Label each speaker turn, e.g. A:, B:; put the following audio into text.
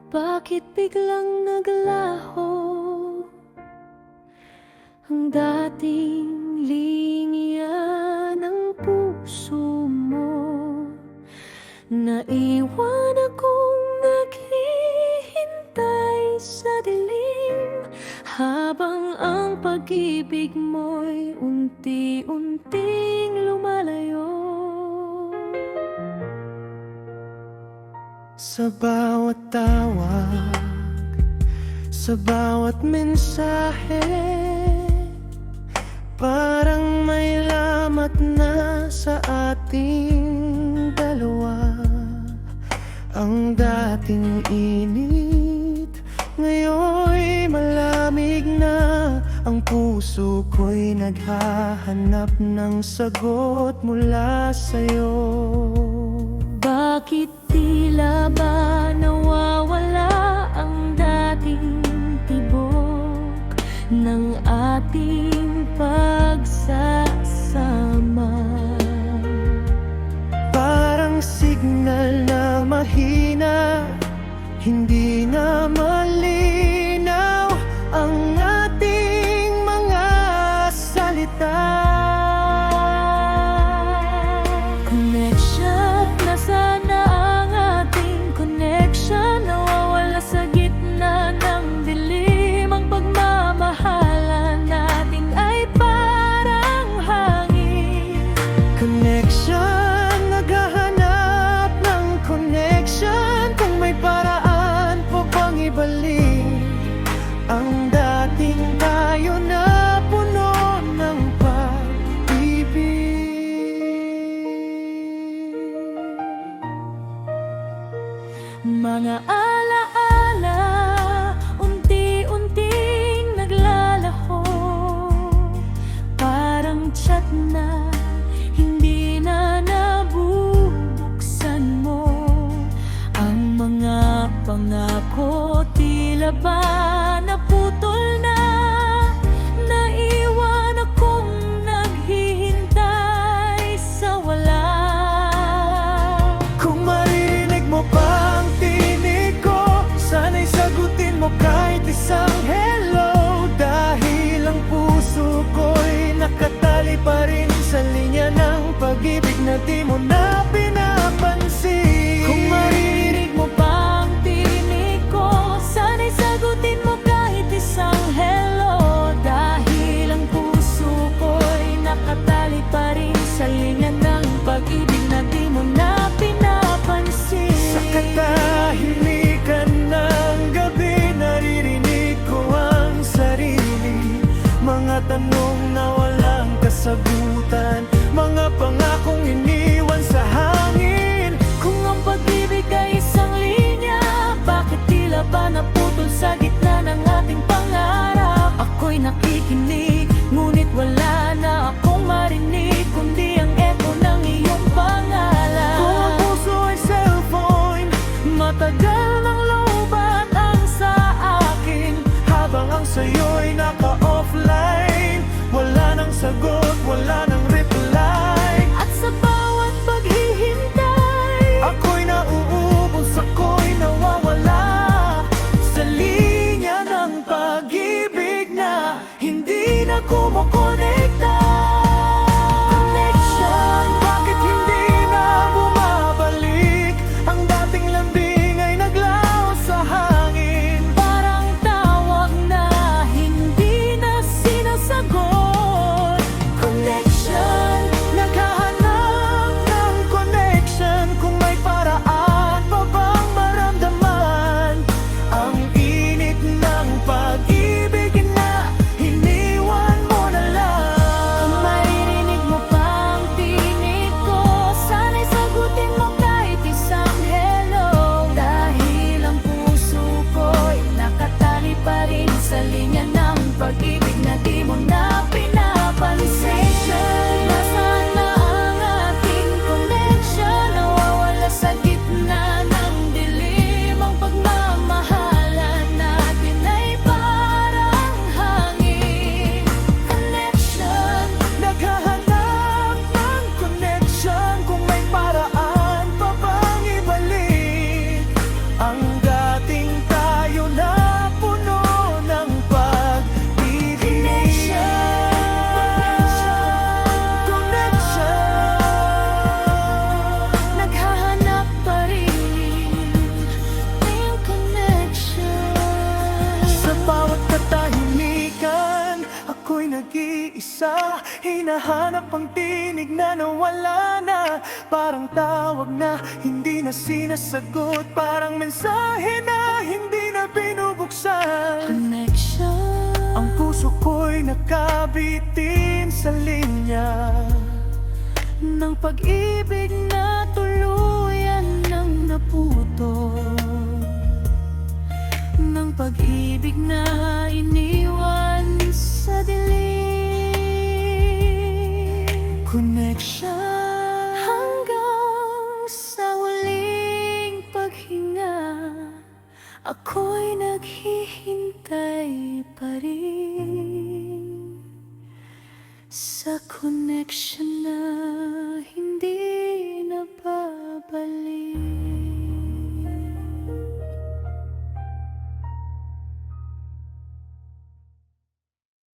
A: Bakit biglang naglaho ang dating linya ng puso mo? Naiwan akong naghihintay sa dilim, habang ang pag-ibig mo'y unti-unting lumalayo.
B: Sa bawat tawag, sa bawat mensahe, parang may lamat na sa ating dalawa. Ang dating init, ngayon'y malamig na. Ang puso ko'y naghahanap ng sagot mula sa'yo.
A: Bakit tila ba nawawala ang dating tibok ng ating pagsasama?
B: Parang signal na mahina, hindi na malinaw ang ating mga salita.
A: Connection, nasaan na ang ating connection? Nawawala sa gitna ng dilim. Ang pagmamahalan natin ay parang hangin.
B: Connection, naghahanap ng connection. Kung may paraan pa bang ibalik ang dating tayo na puno ng pag-ibig.
A: Mga alaala, unti-unting naglalaho. Parang chat na hindi na nabubuksan mo. Ang mga pangako tila ba naputol na. Naiwan akong naghihintay sa wala.
B: Kung maririnig mo pa ang tinig ko, sana'y sagutin mo kahit isang hello. Dahil ang puso ko'y nakatali pa rin sa linya ng pag-ibig na di mo na pinapansin.
A: Kung maririnig mo pa ang tinig ko, sana'y sagutin mo kahit isang hello. Dahil ang puso ko'y nakatali pa rin sa linya ng pag-ibig na di mo na pinapansin.
B: Sa katahimikan ng gabi, naririnig ko ang sarili. Mga tanong na walang kasagutan, mga pangakong iniwan sa hangin.
A: Kung ang pag-ibig ay isang linya, bakit tila ba naputol sa gitna ng ating pangarap? Ako'y nakikinig, ngunit wala na akong marinig, kundi ang echo ng iyong pangalan.
B: Kung ang puso ay cellphone,
A: Matagal ng lobat ang sa akin,
B: habang ang sa'yo'y naka-offline. Wala nang sagot, wala nang reply.
A: at sa bawat paghihintay,
B: Ako'y nauubos, ako'y nawawala sa linya ng pag-ibig na hindi na kumukonekta.
A: connection.
B: Bakit hindi na bumabalik? Ang dating lambing ay naglaho sa hangin.
A: Parang tawag na hindi na sinasagot. Connection,
B: Naghahanap ng connection. Kung may paraan pa bang maramdaman ang init ng pag-ibig na iniwan mo na lang.
A: kung maririnig mo pa ang tinig ko, sana'y sagutin mo kahit isang hello. Dahil ang puso ko'y nakatali pa rin sa linya ng pag-ibig na di mo na pinapansin. Nasaan na ang ating connection? Nawawala sa gitna ng dilim. Ang pagmamahalan natin ay parang hangin. Connection,
B: Naghahanap ng connection. Kung may paraan pa bang ibalik ang dating mag-isa. Hinahanap ang tinig na nawala na, parang tawag na hindi na sinasagot, parang mensahe na hindi na binubuksan.
A: Connection.
B: Ang puso ko'y nakabitin sa linya
A: Ng pag-ibig na tuluyan nang naputo, ng pag-ibig na iniwan sa dilim.
B: Connection.
A: Hanggang sa huling paghinga, ako'y naghihintay pa rin sa connection